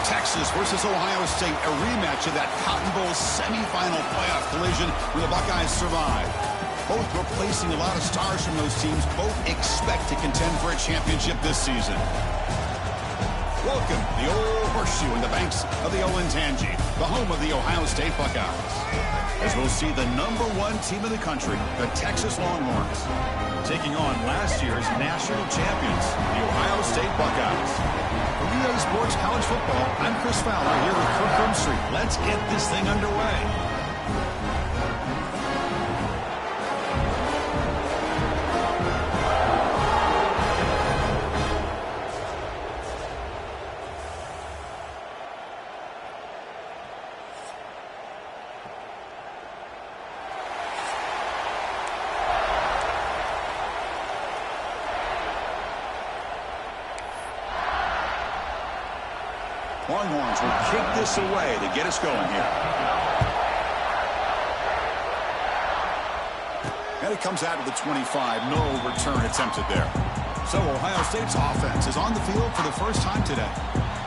Texas versus Ohio State, a rematch of that Cotton Bowl semifinal playoff collision where the Buckeyes survived. Both replacing a lot of stars from those teams. Both expect to contend for a championship this season. Welcome, the old horseshoe in the banks of the Olentangy, the home of the Ohio State Buckeyes. As we'll see the #1 team in the country, the Texas Longhorns, taking on last year's national champions, the Ohio State Buckeyes. For EA Sports College Football, I'm Chris Fowler here with Kirk Grimstreet. Let's get this thing underway. Longhorns will kick this away to get us going here. And it comes out of the 25. No return attempted there. So Ohio State's offense is on the field for the first time today.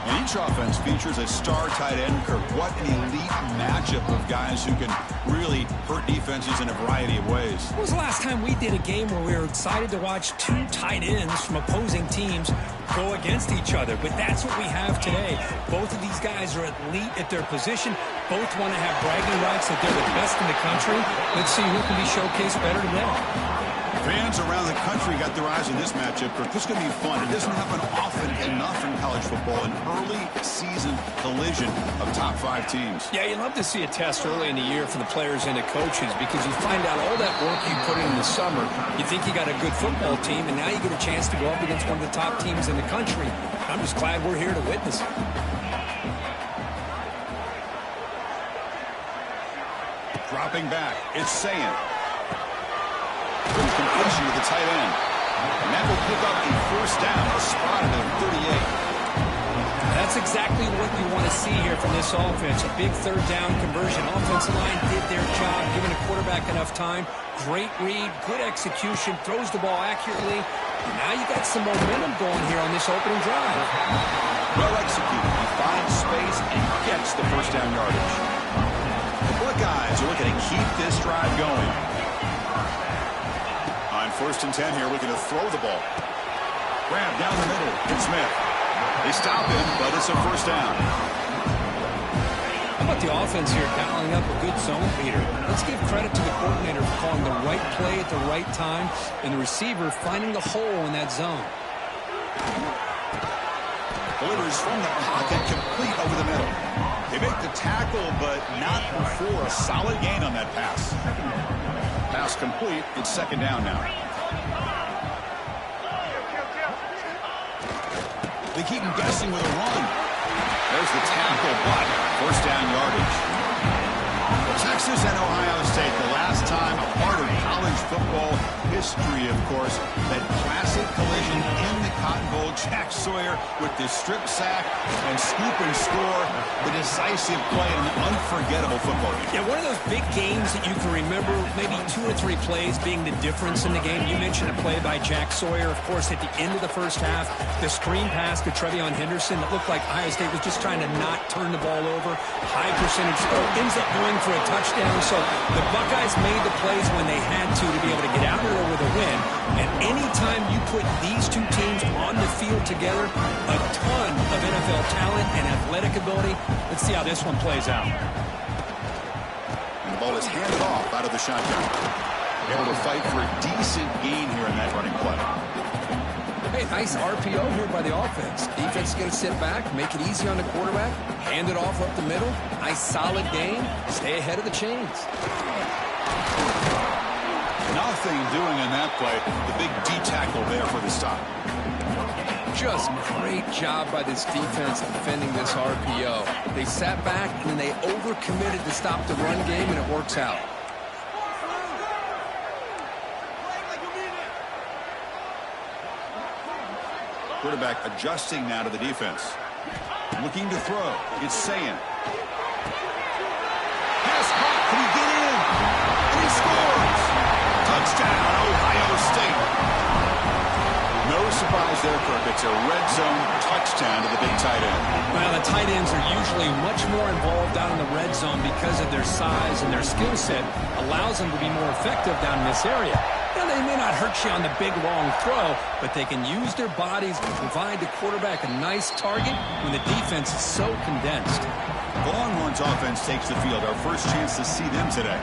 And each offense features a star tight end. Kirk, what an elite matchup of guys who can really hurt defenses in a variety of ways. When was the last time we did a game where we were excited to watch two tight ends from opposing teams go against each other? But that's what we have today. Both of these guys are elite at their position. Both want to have bragging rights that they're the best in the country. Let's see who can be showcased better than them. Fans around the country got their eyes on this matchup. This is going to be fun. It doesn't happen often enough in college football, an early season collision of top 5 teams. Yeah, you love to see a test early in the year for the players and the coaches because you find out all that work you put in the summer. You think you got a good football team, and now you get a chance to go up against one of the top teams in the country. I'm just glad we're here to witness it. Dropping back, it's Sayin. Brings completion to the tight end. And that will pick up a first down, spotted at 38. That's exactly what you want to see here from this offense. A big third down conversion. Offensive line did their job, giving the quarterback enough time. Great read, good execution, throws the ball accurately. And now you got some momentum going here on this opening drive. Well executed. He finds space and gets the first down yardage. The Buckeyes are looking to keep this drive going. On 1st and 10 here, looking to throw the ball. Grab down the middle. It's Smith. They stop him, but it's a first down. How about the offense here dialing up a good zone beater? Let's give credit to the coordinator for calling the right play at the right time and the receiver finding the hole in that zone. Delivers from the pocket, complete over the middle. They make the tackle, but not before a solid gain on that pass. Pass complete. It's 2nd down now. They keep him guessing with a run. There's the tackle, but first down yardage. Texas and Ohio State, the last time a part of college football history, of course, that classic collision in the Cotton Bowl. Jack Sawyer with the strip sack and scoop and score, the decisive play in an unforgettable football game. Yeah, one of those big games that you can remember, maybe 2 or 3 plays being the difference in the game. You mentioned a play by Jack Sawyer, of course, at the end of the first half. The screen pass to Trevion Henderson that looked like Ohio State was just trying to not turn the ball over. High percentage throw, ends up going for a touchdown. So the Buckeyes made the plays when they had to be able to get out of there with a win. And anytime you put these two teams on the field together, a ton of NFL talent and athletic ability. Let's see how this one plays out. And the ball is handed off out of the shotgun. Able to fight for a decent gain here in that running play. Hey, nice RPO here by the offense. Defense is going to sit back, make it easy on the quarterback, hand it off up the middle. Nice solid gain. Stay ahead of the chains. Nothing doing in that play. The big D tackle there for the stop. Just great job by this defense defending this RPO. They sat back and then they overcommitted to stop the run game, and it works out. Quarterback adjusting now to the defense. Looking to throw. It's Sayin. Pass caught. Can he get in? And he scores. Touchdown, Ohio State. No surprise there, Kirk. It's a red zone touchdown to the big tight end. Well, the tight ends are usually much more involved down in the red zone because of their size, and their skill set allows them to be more effective down in this area. Now, they may not hurt you on the big, long throw, but they can use their bodies to provide the quarterback a nice target when the defense is so condensed. The Longhorns offense takes the field. Our first chance to see them today.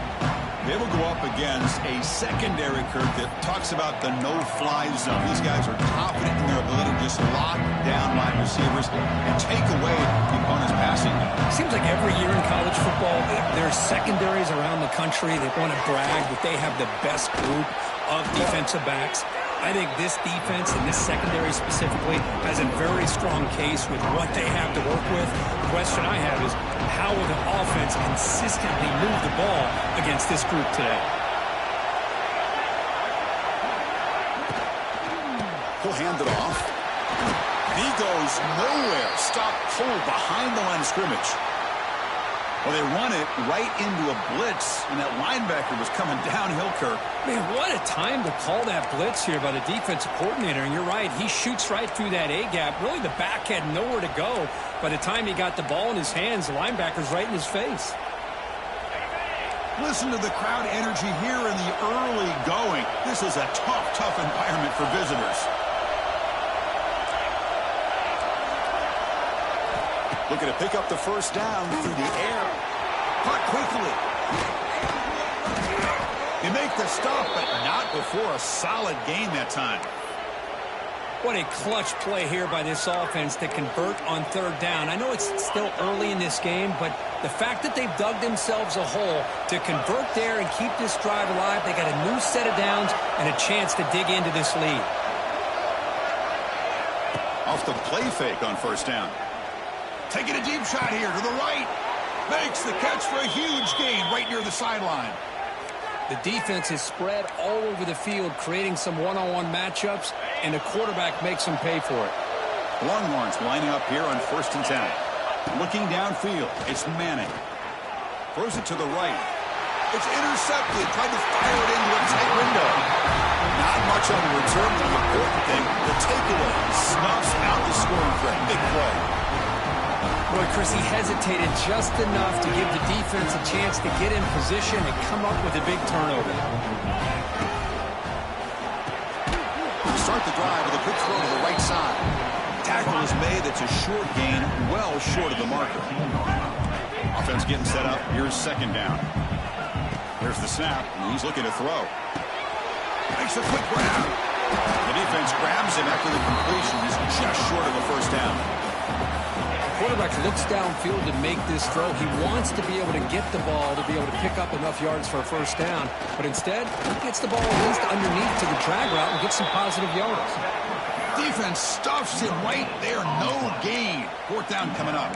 They will go up against a secondary, Kirk, that talks about the no-fly zone. These guys are confident in their ability to just lock down wide receivers and take away the opponent's passing. Seems like every year in college football, there's secondaries around the country that want to brag that they have the best group of defensive backs. I think this defense and this secondary specifically has a very strong case with what they have to work with. The question I have is, how will the offense consistently move the ball against this group today? He'll hand it off. And he goes nowhere. Stop pulled behind the line of scrimmage. Well, they run it right into a blitz, and that linebacker was coming downhill, Kirk. Man, what a time to call that blitz here by the defensive coordinator. And you're right, he shoots right through that A-gap. Really, the back had nowhere to go. By the time he got the ball in his hands, the linebacker's right in his face. Listen to the crowd energy here in the early going. This is a tough environment for visitors. Looking to pick up the first down through the air. Caught quickly. They make the stop, but not before a solid gain that time. What a clutch play here by this offense to convert on third down. I know it's still early in this game, but the fact that they've dug themselves a hole to convert there and keep this drive alive, they got a new set of downs and a chance to dig into this lead. Off the play fake on first down. Taking a deep shot here to the right. Makes the catch for a huge gain right near the sideline. The defense is spread all over the field, creating some one-on-one matchups, and the quarterback makes them pay for it. Longhorns lining up here on 1st and 10. Looking downfield, it's Manning. Throws it to the right. It's intercepted, trying to fire it into a tight window. Not much on the return, but the important thing, the takeaway snuffs out the scoring threat. Big play. Boy, Chris, he hesitated just enough to give the defense a chance to get in position and come up with a big turnover. Start the drive with a quick throw to the right side. Tackle is made. It's a short gain, well short of the marker. Offense getting set up. Here's second down. There's the snap, and he's looking to throw. Makes a quick grab. The defense grabs him after the completion. He's just short of a first down. Quarterback looks downfield to make this throw. He wants to be able to get the ball to be able to pick up enough yards for a first down. But instead, he gets the ball at least underneath to the drag route and gets some positive yards. Defense stuffs him right there. No gain. Fourth down coming up.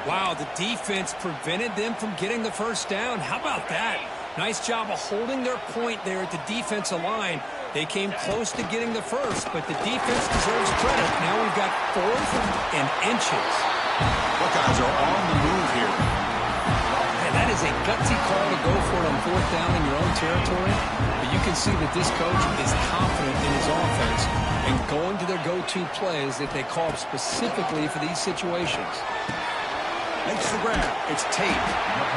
Wow, the defense prevented them from getting the first down. How about that? Nice job of holding their point there at the defensive line. They came close to getting the first, but the defense deserves credit. Now we've got 4th and inches. Buckeyes are on the move here. And that is a gutsy call to go for it on 4th down in your own territory. But you can see that this coach is confident in his offense and going to their go-to plays that they call specifically for these situations. Makes the grab. It's Tate.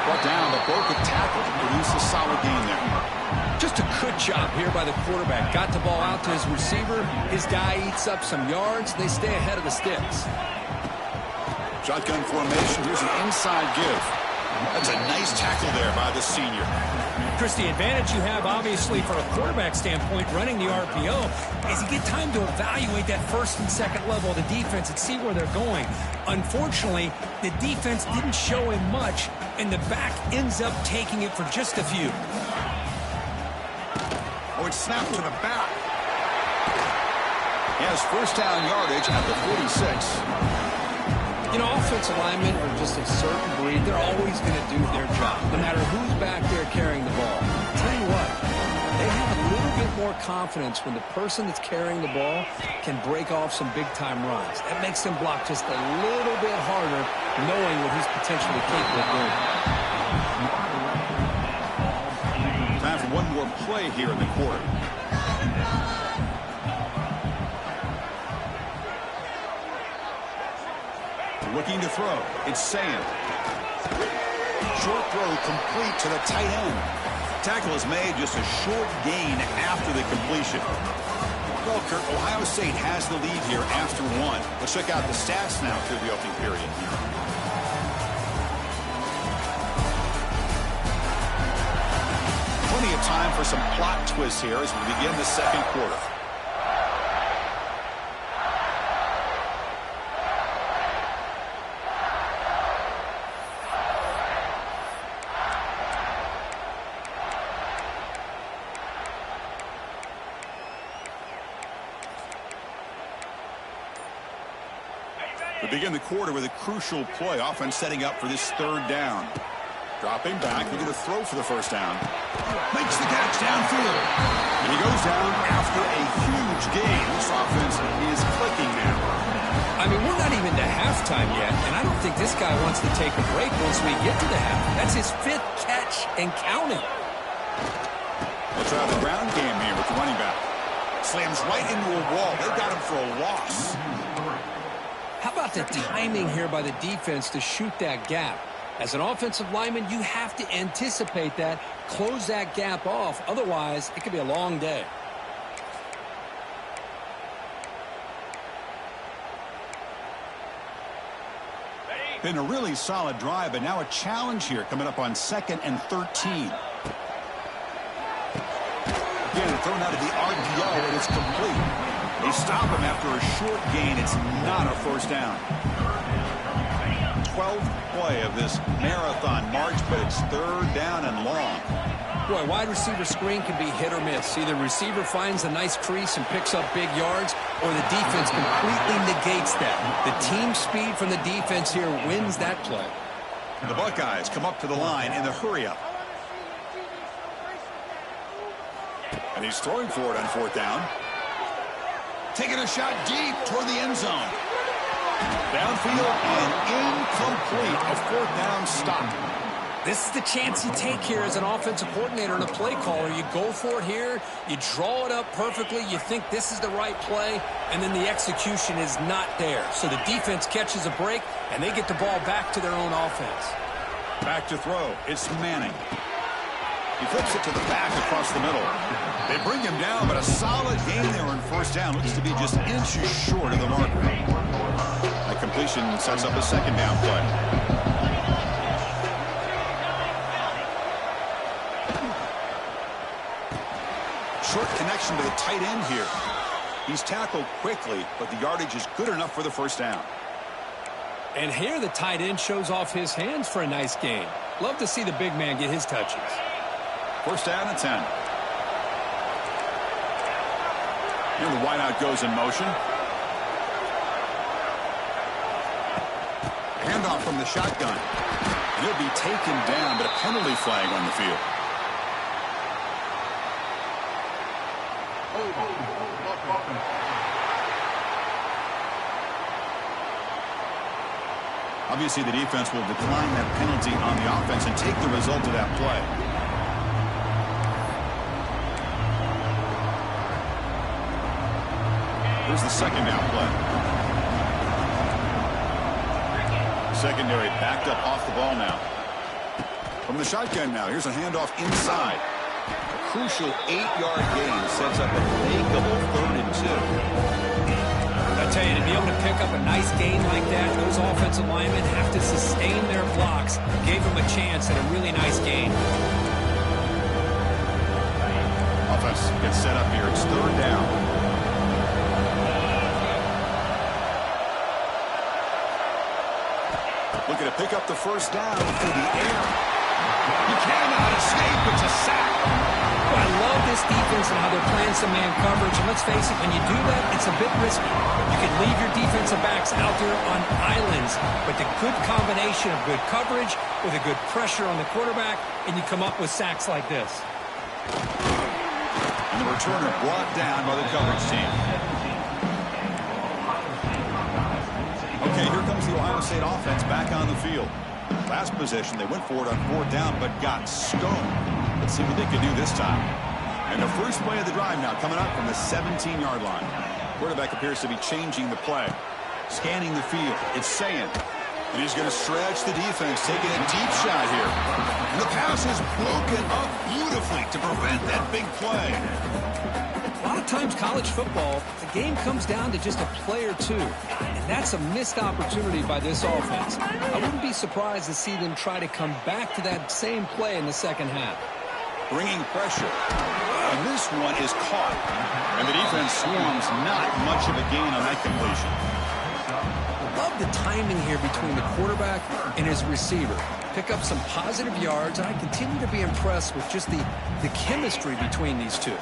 Brought down, but broke a tackle to produce a solid gain there. Just a good job here by the quarterback. Got the ball out to his receiver. His guy eats up some yards. They stay ahead of the sticks. Shotgun formation. Here's an inside give. That's a nice tackle there by the senior. Chris, the advantage you have, obviously, from a quarterback standpoint, running the RPO, is you get time to evaluate that first and second level of the defense and see where they're going. Unfortunately, the defense didn't show him much, and the back ends up taking it for just a few. Oh, it's snapped to the back. He has first down yardage at the 46. You know, offensive linemen are just a certain breed. They're always going to do their job, no matter who's back there carrying the ball. Tell you what, they have a little bit more confidence when the person that's carrying the ball can break off some big-time runs. That makes them block just a little bit harder, knowing what he's potentially capable of doing. Time for one more play here in the quarter. Looking to throw. It's Saying. Short throw complete to the tight end. Tackle is made, just a short gain after the completion. Well, Kurt, Ohio State has the lead here after one. Let's check out the stats now through the opening period. Plenty of time for some plot twists here as we begin the second quarter. We begin the quarter with a crucial play. Offense setting up for this third down. Dropping back, looking to throw for the first down. Makes the catch downfield. And he goes down after a huge gain. This offense is clicking now. I mean, we're not even to halftime yet, and I don't think this guy wants to take a break once we get to the half. That's his 5th catch and counting. They'll try the ground game here with the running back. Slams right into a wall. They got him for a loss. How about the timing here by the defense to shoot that gap? As an offensive lineman, you have to anticipate that, close that gap off. Otherwise, it could be a long day. Been a really solid drive, but now a challenge here coming up on 2nd and 13. Again, thrown out of the RPO, and it's complete. They stop him after a short gain. It's not a first down. 12th play of this marathon march, but it's third down and long. Boy, wide receiver screen can be hit or miss. Either receiver finds a nice crease and picks up big yards, or the defense completely negates that. The team speed from the defense here wins that play. The Buckeyes come up to the line in the hurry-up. And he's throwing for it on 4th down. Taking a shot deep toward the end zone. Downfield and incomplete. A 4th down stop. This is the chance you take here as an offensive coordinator and a play caller. You go for it here. You draw it up perfectly. You think this is the right play, and then the execution is not there. So the defense catches a break, and they get the ball back to their own offense. Back to throw. It's Manning. He flips it to the back across the middle. They bring him down, but a solid gain there on 1st down. Looks to be just inches short of the marker. That completion sets up a 2nd down play. Short connection to the tight end here. He's tackled quickly, but the yardage is good enough for the first down. And here the tight end shows off his hands for a nice gain. Love to see the big man get his touches. 1st down and 10. And the wideout goes in motion. Handoff from the shotgun. He'll be taken down, but a penalty flag on the field. Obviously, the defense will decline that penalty on the offense and take the result of that play. Here's the 2nd down play. Secondary backed up off the ball now. From the shotgun now, here's a handoff inside. A crucial 8-yard gain sets up a makeable 3rd and 2. I tell you, to be able to pick up a nice gain like that, those offensive linemen have to sustain their blocks. Gave them a chance at a really nice gain. Offense gets set up here. It's 3rd down. Looking to pick up the first down through the air. He cannot escape. It's a sack. Well, I love this defense and how they're playing some man coverage. And let's face it, when you do that, it's a bit risky. You can leave your defensive backs out there on islands, but the good combination of good coverage with a good pressure on the quarterback, and you come up with sacks like this. And the returner brought down by the coverage team. Okay, here comes the Ohio State offense back on the field. Last possession, they went for it on 4th down, but got stoned. Let's see what they can do this time. And the first play of the drive now coming up from the 17-yard line. Quarterback appears to be changing the play. Scanning the field. It's Saying. And he's going to stretch the defense, taking a deep shot here. And the pass is broken up beautifully to prevent that big play. A lot of times college football, the game comes down to just a play or two. And that's a missed opportunity by this offense. I wouldn't be surprised to see them try to come back to that same play in the second half. Bringing pressure. And this one is caught. And the defense swarms, not much of a gain on that completion. I love the timing here between the quarterback and his receiver. Pick up some positive yards, and I continue to be impressed with just the chemistry between these two.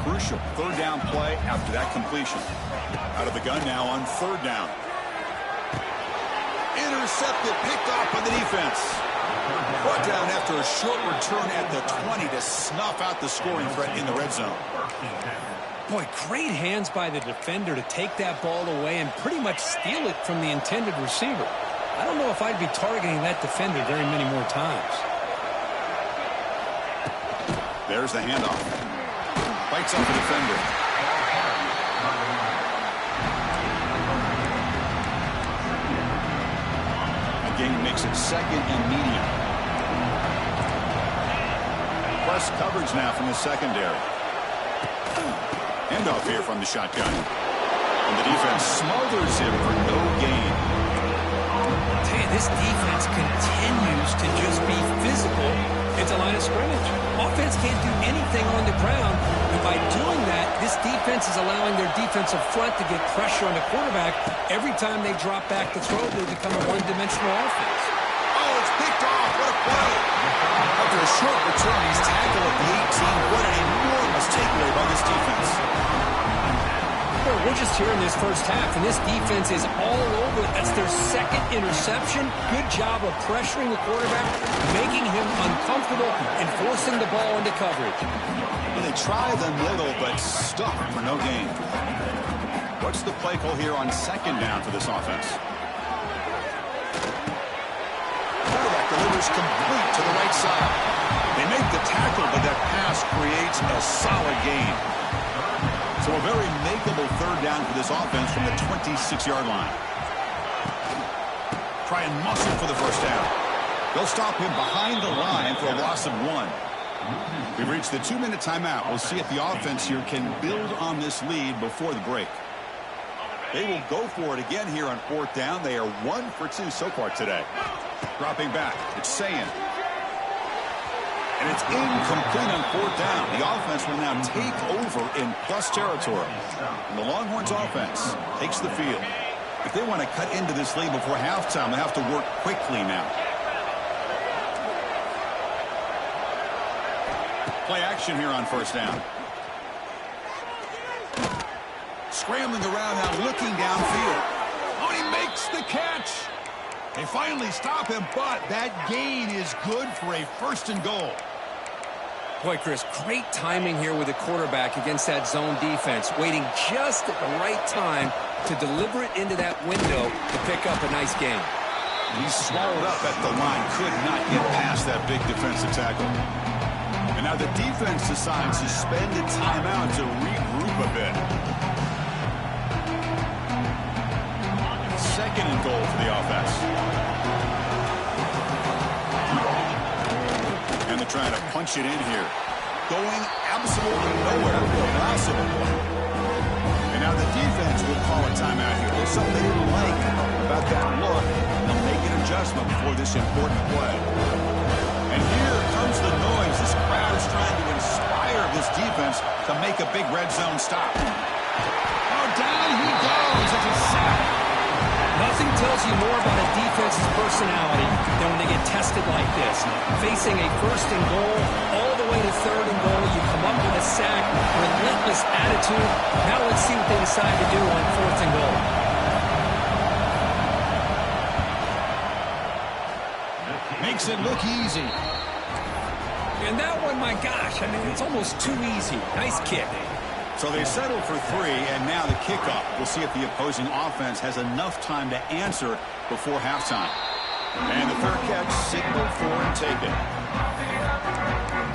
Crucial third down play after that completion. Out of the gun now on third down. Intercepted, picked off by the defense. Brought down after a short return at the 20 to snuff out the scoring threat in the red zone. Boy, great hands by the defender to take that ball away and pretty much steal it from the intended receiver. I don't know if I'd be targeting that defender very many more times. There's the handoff. Bites off the defender. Again, makes it second and medium. Press coverage now from the secondary. Handoff here from the shotgun. And the defense smothers him for no gain. I'll tell you, this defense continues to just be physical at the line of scrimmage. Offense can't do anything on the ground, and by doing that, this defense is allowing their defensive front to get pressure on the quarterback. Every time they drop back to throw, they become a one-dimensional offense. Oh, it's picked off. What a play. After a short return, he's tackled at the 18. What an enormous takeaway by this defense. Well, we're just here in this first half, and this defense is all over. That's their second interception. Good job of pressuring the quarterback, making him uncomfortable, and forcing the ball into coverage. Well, they try the middle, but stuck for no gain. What's the play call here on second down for this offense? Quarterback delivers complete to the right side. They make the tackle, but that pass creates a solid gain. So a very makeable third down for this offense from the 26-yard line. Try and muscle for the first down. They'll stop him behind the line for a loss of 1. We've reached the 2-minute timeout. We'll see if the offense here can build on this lead before the break. They will go for it again here on fourth down. They are 1 for 2 so far today. Dropping back. It's Sayin. And it's incomplete on fourth down. The offense will now take over in plus territory. And the Longhorns offense takes the field. If they want to cut into this lead before halftime, they have to work quickly now. Play action here on first down. Scrambling around now, looking downfield. Oh, he makes the catch. They finally stop him, but that gain is good for a first and goal. Boy, Chris, great timing here with the quarterback against that zone defense, waiting just at the right time to deliver it into that window to pick up a nice gain. He's swallowed up at the line, could not get past that big defensive tackle. And now the defense decides to spend a timeout to regroup a bit. Second and goal for the offense. And they're trying to punch it in here. Going absolutely nowhere. Impossible. And now the defense will call a timeout here. There's something they didn't like about that look. They'll make an adjustment before this important play. And here comes the noise. This crowd is trying to inspire this defense to make a big red zone stop. Oh, down he goes. It's a sack. Nothing tells you more about a defense's personality than when they get tested like this. Facing a first and goal, all the way to third and goal, you come up with a sack, relentless attitude. Now let's see what they decide to do on fourth and goal. Makes it look easy. And that one, my gosh, I mean, it's almost too easy. Nice kick. So they settle for 3, and now the kickoff. We'll see if the opposing offense has enough time to answer before halftime. And the third catch signaled for and taken.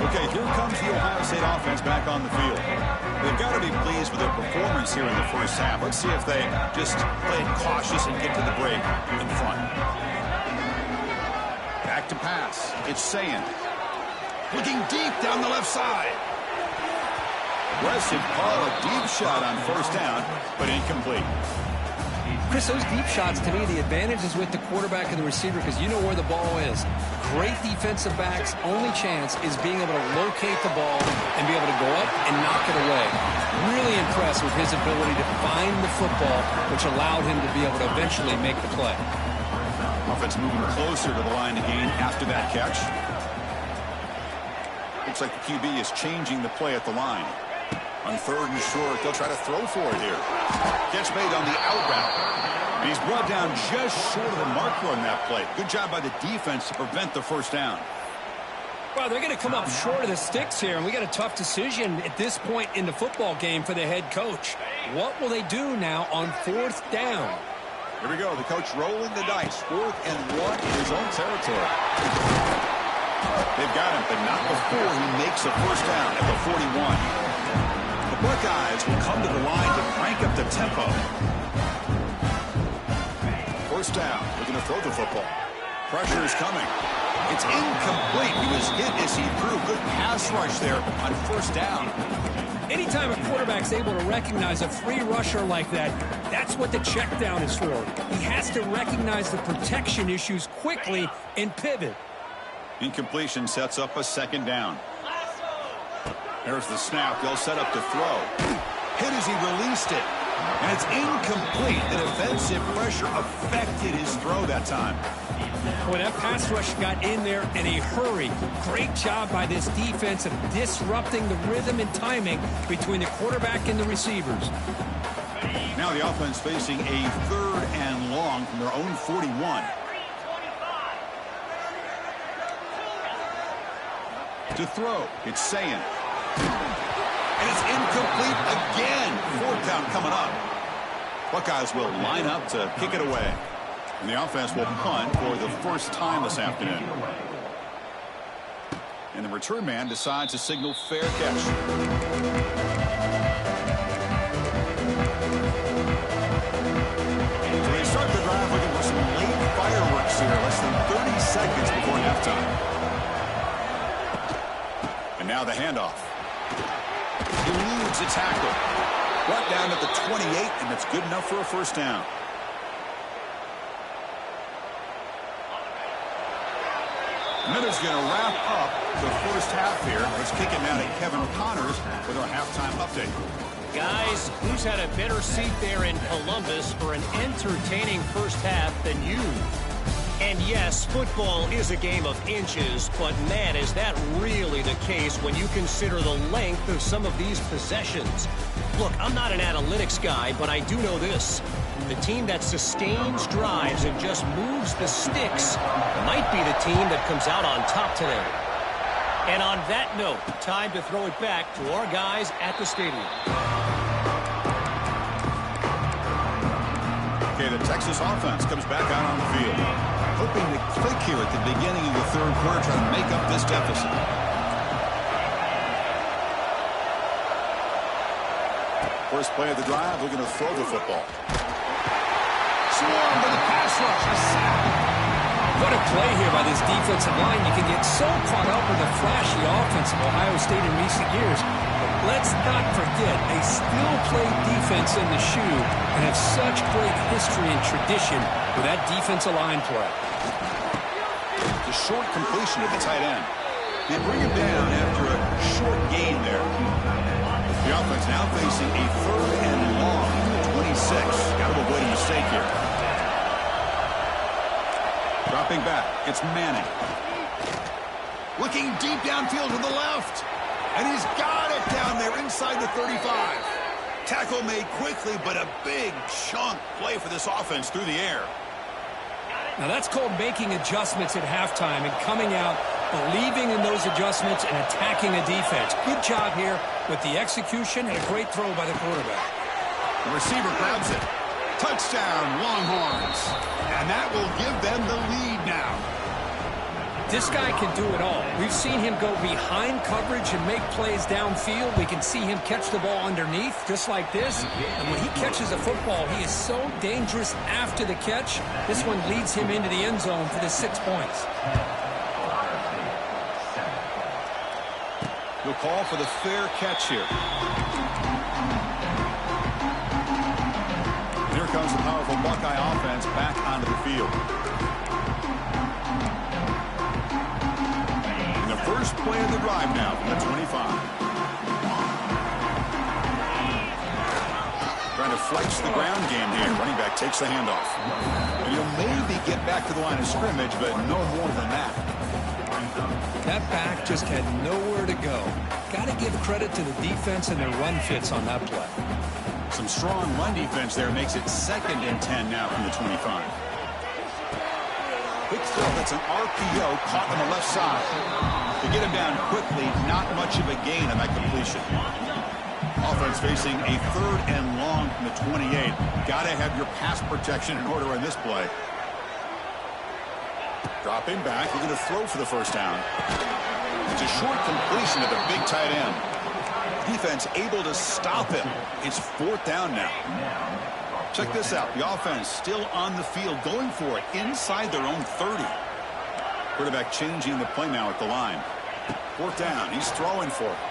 Okay, here comes the Ohio State offense back on the field. They've got to be pleased with their performance here in the first half. Let's see if they just play it cautious and get to the break in front. Back to pass. It's Sayin. Looking deep down the left side. Aggressive call, a deep shot on first down, but incomplete. Chris, those deep shots, to me, the advantage is with the quarterback and the receiver because you know where the ball is. Great defensive backs' only chance is being able to locate the ball and be able to go up and knock it away. Really impressed with his ability to find the football, which allowed him to be able to eventually make the play. Offense moving closer to the line of gain after that catch. Looks like the QB is changing the play at the line. On third and short, they'll try to throw for it here. Catch made on the out route. And he's brought down just short of the marker on that play. Good job by the defense to prevent the first down. Well, they're going to come up short of the sticks here, and we got a tough decision at this point in the football game for the head coach. What will they do now on fourth down? Here we go. The coach rolling the dice. 4th and 1 in his own territory. They've got him, but not before he makes a first down at the 41. The Buckeyes will come to the line to crank up the tempo. First down. Looking to throw the football. Pressure is coming. It's incomplete. He was hit as he threw. Good pass rush there on first down. Anytime a quarterback's able to recognize a free rusher like that, that's what the check down is for. He has to recognize the protection issues quickly and pivot. Incompletion sets up a second down. There's the snap. They'll set up to throw. Hit as he released it. And it's incomplete. The defensive pressure affected his throw that time. Boy, that pass rush got in there in a hurry. Great job by this defense of disrupting the rhythm and timing between the quarterback and the receivers. Now the offense facing a 3rd and long from their own 41. To throw, it's Sayin. And it's incomplete again. 4th down coming up. Buckeyes will line up to kick it away. And the offense will punt for the first time this afternoon. And the return man decides to signal fair catch. So they start the drive looking for some late fireworks here. Less than 30 seconds before halftime. And now the handoff. Eludes a tackle. Brought down at the 28, and that's good enough for a first down. Miller's going to wrap up the first half here. Let's kick it now to Kevin Connors with our halftime update. Guys, who's had a better seat there in Columbus for an entertaining first half than you? And yes, football is a game of inches, but man, is that really the case when you consider the length of some of these possessions. Look, I'm not an analytics guy, but I do know this. The team that sustains drives and just moves the sticks might be the team that comes out on top today. And on that note, time to throw it back to our guys at the stadium. Okay, the Texas offense comes back out on the field. Hoping to click here at the beginning of the 3rd quarter, trying to make up this deficit. First play of the drive, looking to throw the football. Swarmed by the pass rush. A sack. What a play here by this defensive line. You can get so caught up with the flashy offense of Ohio State in recent years. But let's not forget, they still play defense in the shoe and have such great history and tradition with that defensive line play. The short completion to the tight end. They bring him down after a short gain there. The offense now facing a 3rd and long from the 26. Got to avoid a mistake here. Dropping back, it's Manning. Looking deep downfield to the left. And he's got it down there inside the 35. Tackle made quickly, but a big chunk play for this offense through the air. Now that's called making adjustments at halftime and coming out, believing in those adjustments and attacking a defense. Good job here with the execution and a great throw by the quarterback. The receiver grabs it. Touchdown, Longhorns. And that will give them the lead now. This guy can do it all. We've seen him go behind coverage and make plays downfield. We can see him catch the ball underneath, just like this. And when he catches a football, he is so dangerous after the catch. This one leads him into the end zone for the 6 points. He'll call for the fair catch here. Here comes the powerful Buckeye offense back onto the field. And the first play of the drive now from the 25. Trying to flex the ground game here. Running back takes the handoff. And he'll maybe get back to the line of scrimmage, but no more than that. That back just had nowhere to go. Got to give credit to the defense and their run fits on that play. Some strong run defense there makes it 2nd and 10 now from the 25. Quick throw. That's an RPO caught on the left side. To get him down quickly, not much of a gain on that completion. Offense facing a 3rd and long from the 28. Got to have your pass protection in order in this play. Dropping back, we're going to throw for the first down. It's a short completion to the big tight end. Defense able to stop him. It's 4th down now. Check this out. The offense still on the field, going for it inside their own 30. Quarterback changing the play now at the line. 4th down. He's throwing for it.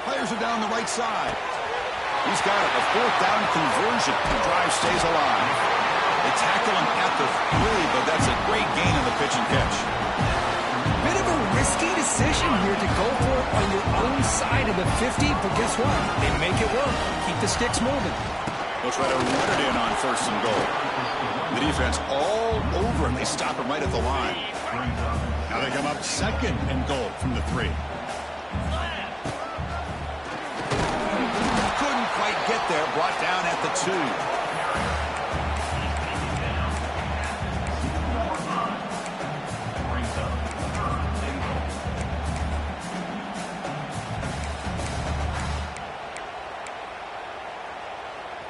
Players are down the right side. He's got it. A 4th down conversion. The drive stays alive. They tackle him at the 3, but that's a great gain on the pitch and catch. Bit of a risky decision here to go for it on your own side of the 50, but guess what? They make it work. Keep the sticks moving. They'll try to run it in on 1st and goal. The defense all over him. They stop him right at the line. Now they come up 2nd and goal from the 3. Couldn't quite get there. Brought down at the 2.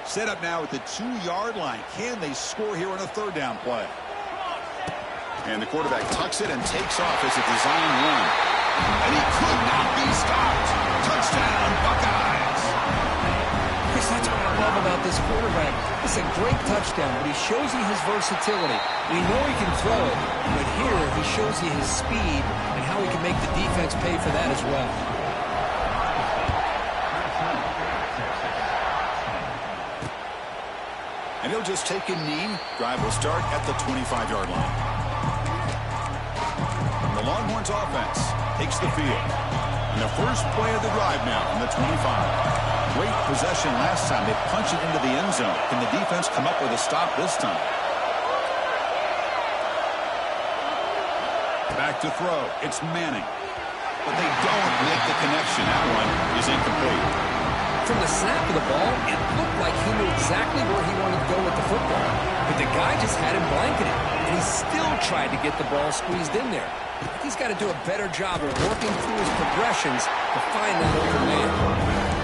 Set up now at the 2-yard line. Can they score here on a 3rd down play? And the quarterback tucks it and takes off as a design run. And he could not be stopped. Touchdown, Buckeyes. Chris, that's what I love about this quarterback. It's a great touchdown, but he shows you his versatility. We know he can throw it, but here he shows you his speed and how he can make the defense pay for that as well. And he'll just take a knee. Drive will start at the 25-yard line. And the Longhorns offense takes the field. And the first play of the drive now from the 25. Great possession last time. They punch it into the end zone. Can the defense come up with a stop this time? Back to throw. It's Manning. But they don't make the connection. That one is incomplete. From the snap of the ball, it looked like he knew exactly where he wanted to go with the football. But the guy just had him blanketed, and he still tried to get the ball squeezed in there. He's got to do a better job of working through his progressions to find that open man.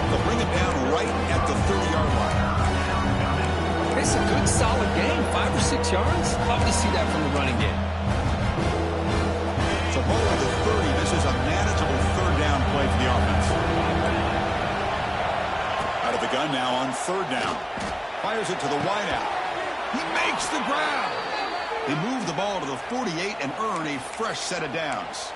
They'll bring him down right at the 30-yard line. It's a good, solid game, 5 or 6 yards. Love to see that from the running game. So ball at the 30. This is a manageable 3rd down play for the offense. Out of the gun now on 3rd down. Fires it to the wideout. He makes the grab. They move the ball to the 48 and earn a fresh set of downs.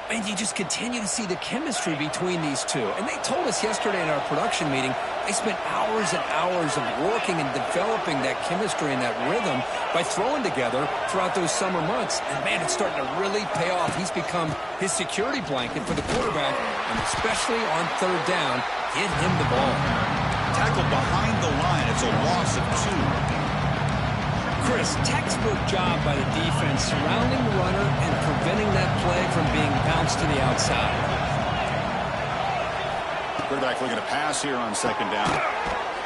And you just continue to see the chemistry between these two. And they told us yesterday in our production meeting, they spent hours and hours of working and developing that chemistry and that rhythm by throwing together throughout those summer months. And, man, it's starting to really pay off. He's become his security blanket for the quarterback, and especially on 3rd down, get him the ball. Tackled behind the line. It's a loss of 2. Chris, textbook job by the defense surrounding the runner and preventing that play from being bounced to the outside. Quarterback looking to pass here on 2nd down.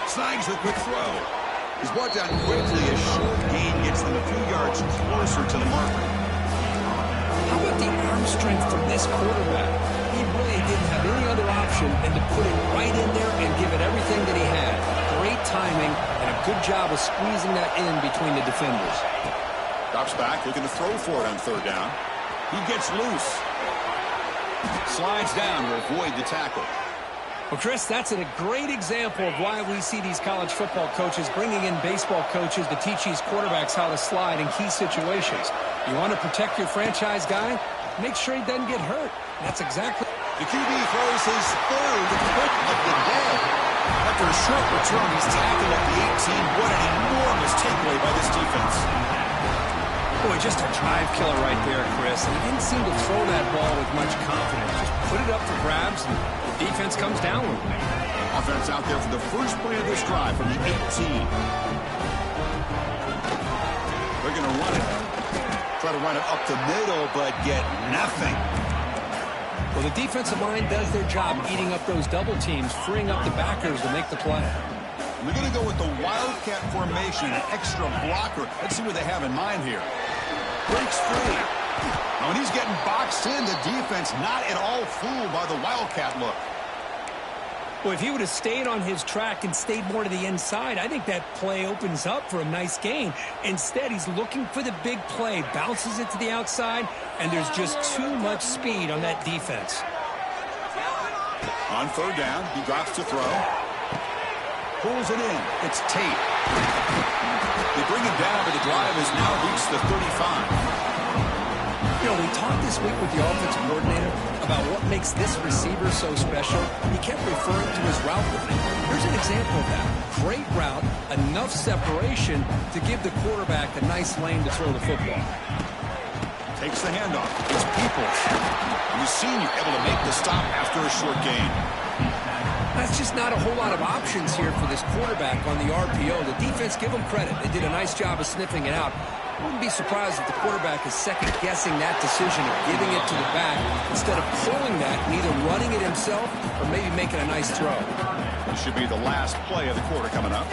Snags the quick throw. He's brought down quickly. A short gain gets them a few yards closer to the marker. How about the arm strength from this quarterback? He really didn't have any other option than to put it right in there and give it everything that he had. Great timing and a good job of squeezing that in between the defenders. Drops back, looking to throw for it on 3rd down. He gets loose. Slides down to avoid the tackle. Well, Chris, that's a great example of why we see these college football coaches bringing in baseball coaches to teach these quarterbacks how to slide in key situations. You want to protect your franchise guy? Make sure he doesn't get hurt. That's exactly... The QB throws his third pick of the day. After a short return, he's tackled at the 18. What an enormous takeaway by this defense. Boy, just a drive killer right there, Chris. And he didn't seem to throw that ball with much confidence. Just put it up for grabs, and the defense comes down with it. Offense out there for the first play of this drive from the 18. They're going to run it. Try to run it up the middle, but get nothing. Well, the defensive line does their job eating up those double teams, freeing up the backers to make the play. We're going to go with the Wildcat formation, an extra blocker. Let's see what they have in mind here. Breaks free. Now, when he's getting boxed in, the defense not at all fooled by the Wildcat look. Well, if he would have stayed on his track and stayed more to the inside, I think that play opens up for a nice gain. Instead, he's looking for the big play, bounces it to the outside, and there's just too much speed on that defense. On third down, he drops to throw. Pulls it in. It's Tate. They bring him down, but the drive has now reached the 35. You know, we talked this week with the offensive coordinator about what makes this receiver so special. He kept referring to his route running. Here's an example of that. Great route, enough separation to give the quarterback a nice lane to throw the football. Takes the handoff. It's Peoples. And the senior able to make the stop after a short gain. That's just not a whole lot of options here for this quarterback on the RPO. The defense, give them credit. They did a nice job of sniffing it out. Wouldn't be surprised if the quarterback is second-guessing that decision of giving it to the back instead of pulling that and either running it himself or maybe making a nice throw. This should be the last play of the quarter coming up.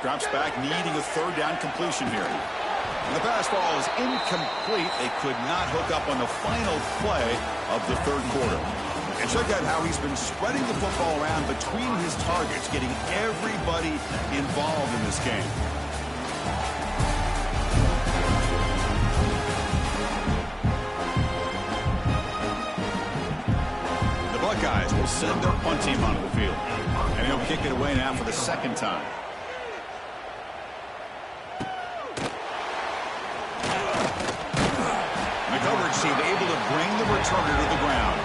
Drops back, needing a third down completion here. And the pass ball is incomplete. They could not hook up on the final play of the third quarter. And check out how he's been spreading the football around between his targets, getting everybody involved in this game. The Buckeyes will send their punt team onto the field. And he'll kick it away now for the second time. The coverage team able to bring the returner to the ground.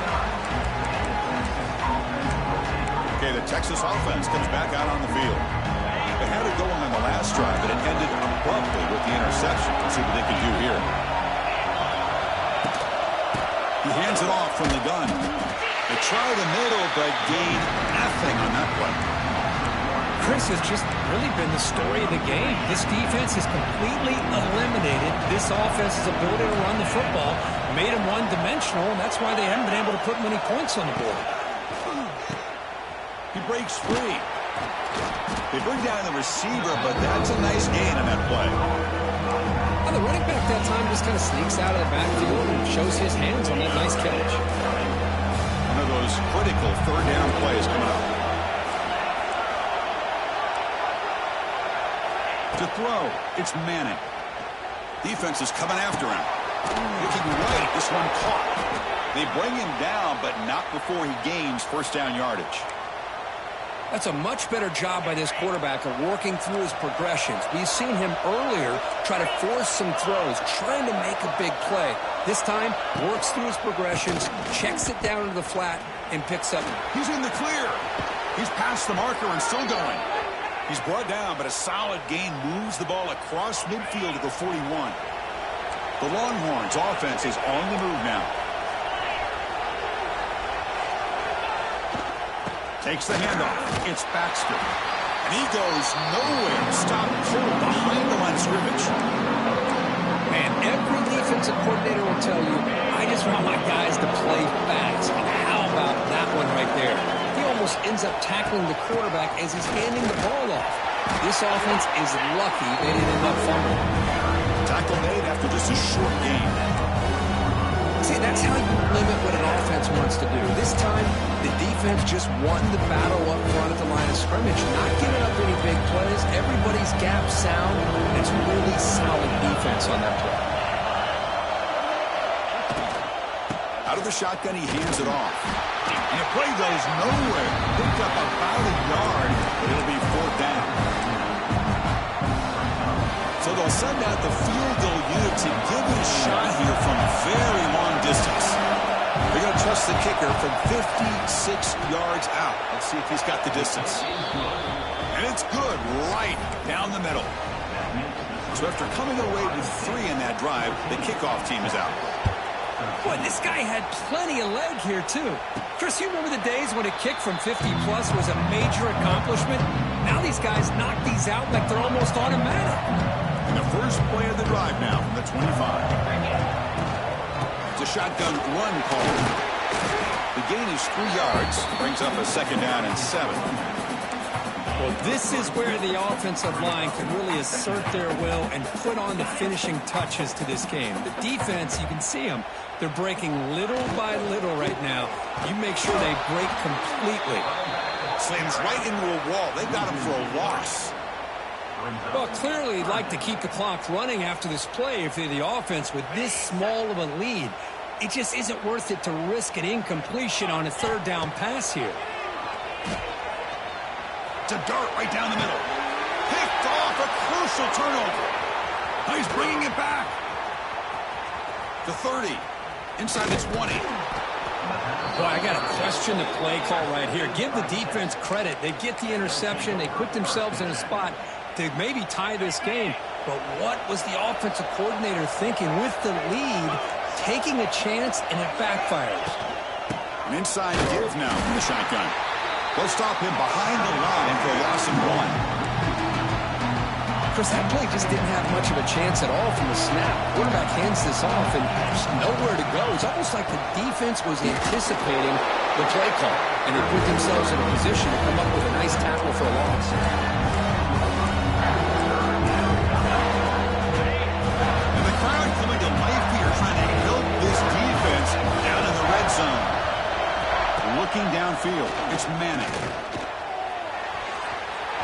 Okay, the Texas offense comes back out on the field. They had it going on the last drive, but it ended abruptly with the interception. Let's see what they can do here. He hands it off from the gun. They try the middle, but gain nothing on that play. Chris, has just really been the story of the game. This defense has completely eliminated this offense's ability to run the football, made them one-dimensional, and that's why they haven't been able to put many points on the board. He breaks free. They bring down the receiver, but that's a nice gain on that play. Well, the running back that time just kind of sneaks out of the backfield and shows his hands on that nice catch. One of those critical third down plays coming up. To throw, it's Manning. Defense is coming after him. Looking right, this one caught. They bring him down, but not before he gains first down yardage. That's a much better job by this quarterback of working through his progressions. We've seen him earlier try to force some throws, trying to make a big play. This time, works through his progressions, checks it down into the flat, and picks up. He's in the clear. He's past the marker and still going. He's brought down, but a solid gain moves the ball across midfield to the 41. The Longhorns offense is on the move now. Takes the handoff. It's Baxter. And he goes nowhere. Stop cold behind the line of scrimmage. Man, every defensive coordinator will tell you, I just want my guys to play fast. And how about that one right there? He almost ends up tackling the quarterback as he's handing the ball off. This offense is lucky they didn't end up fumbling. Tackle made after just a short gain. See, that's how you limit what an offense wants to do. This time, the defense just won the battle up front at the line of scrimmage, not giving up any big plays. Everybody's gap sound, and it's really solid defense on that play. Out of the shotgun, he hands it off. And the play goes nowhere. Picked up about a yard, but it'll be 4th down. So they'll send out the field goal unit to give it a shot here from very long distance. They're going to trust the kicker from 56 yards out. Let's see if he's got the distance. And it's good, right down the middle. So after coming away with 3 in that drive, the kickoff team is out. Boy, this guy had plenty of leg here, too. Chris, you remember the days when a kick from 50-plus was a major accomplishment? Now these guys knock these out like they're almost automatic. And the first play of the drive now from the 25. It's a shotgun run call. The gain is 3 yards. Brings up a 2nd down and 7. Well, this is where the offensive line can really assert their will and put on the finishing touches to this game. The defense, you can see them. They're breaking little by little right now. You make sure they break completely. Slams right into a wall. They got him for a loss. Well, clearly you'd like to keep the clock running after this play if you're the offense with this small of a lead. It just isn't worth it to risk an incompletion on a 3rd down pass here. It's a dart right down the middle. Picked off, a crucial turnover. Now he's bringing it back. The 30. Inside the 20. Boy, I got to question the play call right here. Give the defense credit. They get the interception. They put themselves in a spot to maybe tie this game. But what was the offensive coordinator thinking with the lead, taking a chance, and it backfires? An inside give now from the shotgun. They'll stop him behind the line for a loss of 1. Chris, that play just didn't have much of a chance at all from the snap. Quarterback hands this off, and there's nowhere to go. It's almost like the defense was anticipating the play call, and they put themselves in a position to come up with a nice tackle for a loss. And the crowd coming to life here, trying to help this defense down in the red zone. Looking downfield, it's Manning.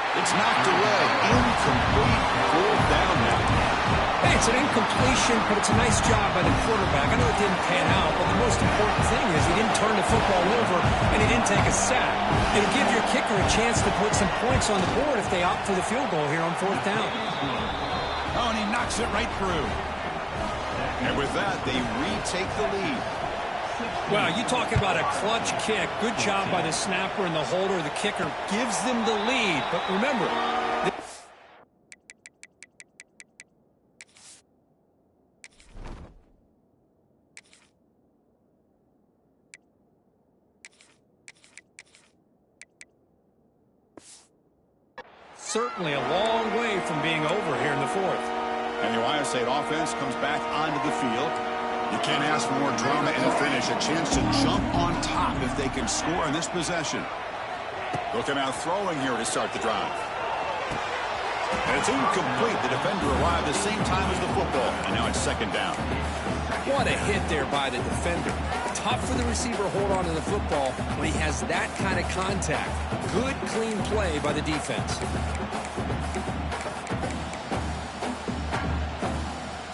It's knocked away. Incomplete. 4th down now. Hey, it's an incompletion, but it's a nice job by the quarterback. I know it didn't pan out, but the most important thing is he didn't turn the football over and he didn't take a sack. It'll give your kicker a chance to put some points on the board if they opt for the field goal here on 4th down. Oh, and he knocks it right through. And with that, they retake the lead. Well, you talk about a clutch kick. Good job by the snapper and the holder. The kicker gives them the lead. But remember, certainly a long way from being over here in the 4th. And the Ohio State offense comes back onto the field. You can't ask for more drama in the finish. A chance to jump on top if they can score in this possession. Looking out throwing here to start the drive. And it's incomplete. The defender arrived at the same time as the football. And now it's 2nd down. What a hit there by the defender. Tough for the receiver to hold on to the football when he has that kind of contact. Good, clean play by the defense.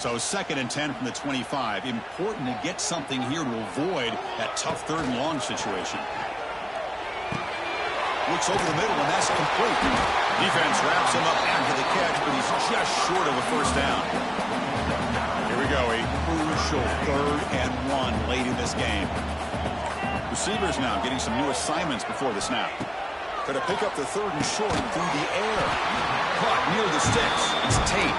So 2nd and 10 from the 25. Important to get something here to avoid that tough 3rd and long situation. Looks over the middle, and that's complete. Defense wraps him up after the catch, but he's just short of a 1st down. Here we go, a crucial 3rd and 1 late in this game. Receivers now getting some new assignments before the snap. Going to pick up the 3rd and short through the air. Caught near the sticks. It's Tate.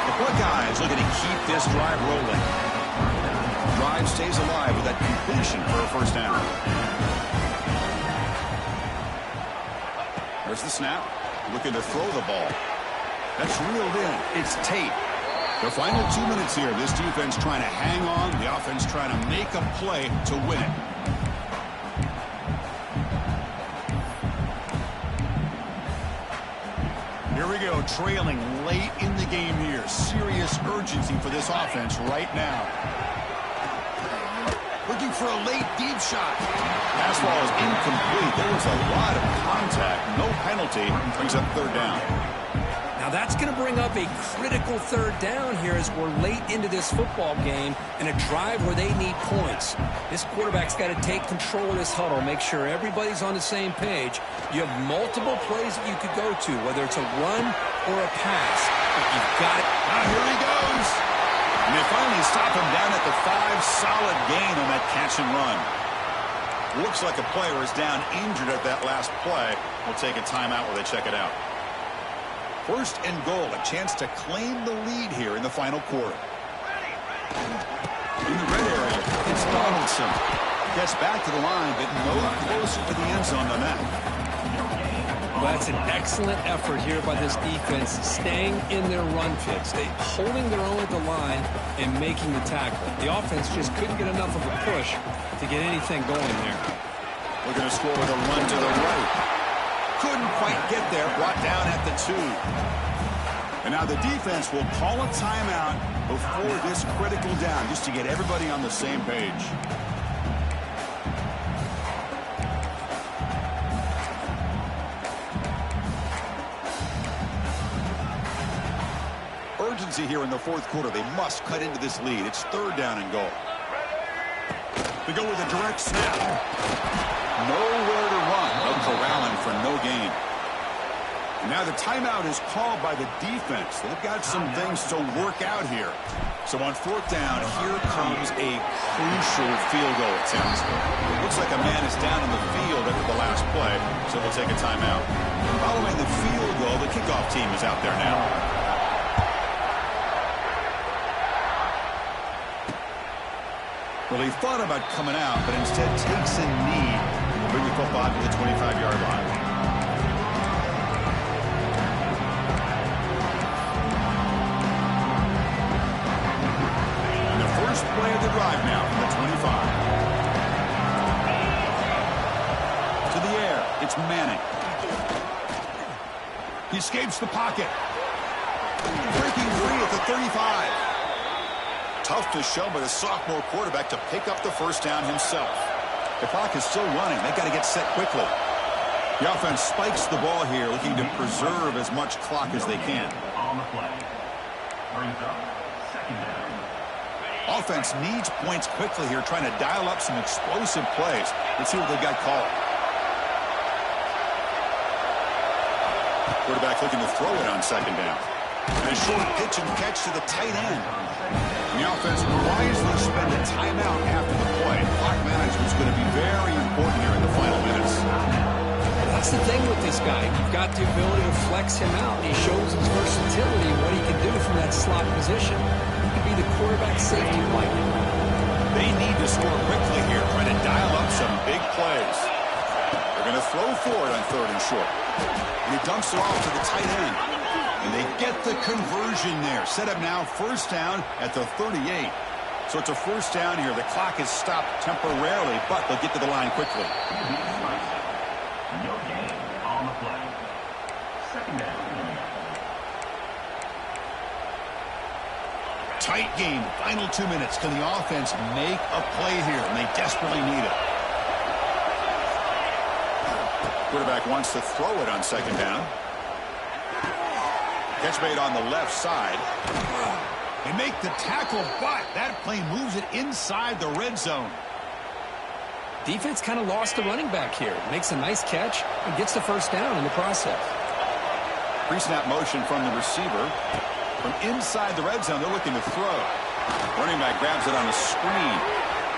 The Buckeyes looking to keep this drive rolling. Drive stays alive with that completion for a 1st down. There's the snap. Looking to throw the ball. That's reeled in. It's Tate. The final 2 minutes here. This defense trying to hang on. The offense trying to make a play to win it. Here we go, trailing late in the game here. Serious urgency for this offense right now. looking for a late deep shot. Pass ball is incomplete. There was a lot of contact. No penalty. Brings up third down. Now that's going to bring up a critical third down here as we're late into this football game and a drive where they need points. This quarterback's got to take control of this huddle, make sure everybody's on the same page. You have multiple plays that you could go to, whether it's a run or a pass. But you've got it. Here he goes. And they finally stop him down at the 5. Solid gain on that catch and run. Looks like a player is down injured at that last play. We'll take a timeout while they check it out. First and goal, a chance to claim the lead here in the final quarter. In the red area, it's Donaldson. Gets back to the line, but no closer to the end zone than that. Well, that's an excellent effort here by this defense, staying in their run fix. They holding their own at the line and making the tackle. The offense just couldn't get enough of a push to get anything going there. We're going to score with a run to the right. Couldn't quite get there, brought down at the 2. And now the defense will call a timeout before this critical down, just to get everybody on the same page. Urgency here in the fourth quarter. They must cut into this lead. It's third down and goal. They go with a direct snap. Nowhere to run. They'll corral him for no gain. And now the timeout is called by the defense. They've got some things to work out here. So on fourth down, here comes a crucial field goal attempt. It looks like a man is down in the field after the last play, so they'll take a timeout. Following the field goal, the kickoff team is out there now. Well, he thought about coming out, but instead takes a knee and bring the football to the 25-yard line. And the first play of the drive now from the 25. To the air, it's Manning. He escapes the pocket. Breaking free at the 35. Tough to show by the sophomore quarterback to pick up the first down himself. The clock is still running. They've got to get set quickly. The offense spikes the ball here, looking to preserve as much clock as they can. On the play. Brings up second down. Offense needs points quickly here, trying to dial up some explosive plays. Let's see what they've got called. Quarterback looking to throw it on second down. And a short pitch and catch to the tight end. And the offense will wisely spend a timeout after the play. Clock management is going to be very important here in the final minutes. That's the thing with this guy. You've got the ability to flex him out. He shows his versatility and what he can do from that slot position. He could be the quarterback safety blanket. They need to score quickly here, trying to dial up some big plays. They're going to throw forward on third and short. And he dumps it off to the tight end. And they get the conversion there. Set up now first down at the 38. So it's a first down here. The clock is stopped temporarily, but they'll get to the line quickly. No gain on the play. Second down. Tight game. Final 2 minutes. Can the offense make a play here? And they desperately need it. Quarterback wants to throw it on second down. Catch made on the left side. They make the tackle, but that play moves it inside the red zone. Defense kind of lost the running back here. Makes a nice catch and gets the first down in the process. Pre-snap motion from the receiver. From inside the red zone, they're looking to throw. Running back grabs it on a screen.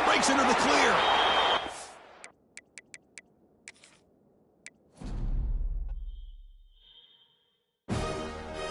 Breaks into the clear.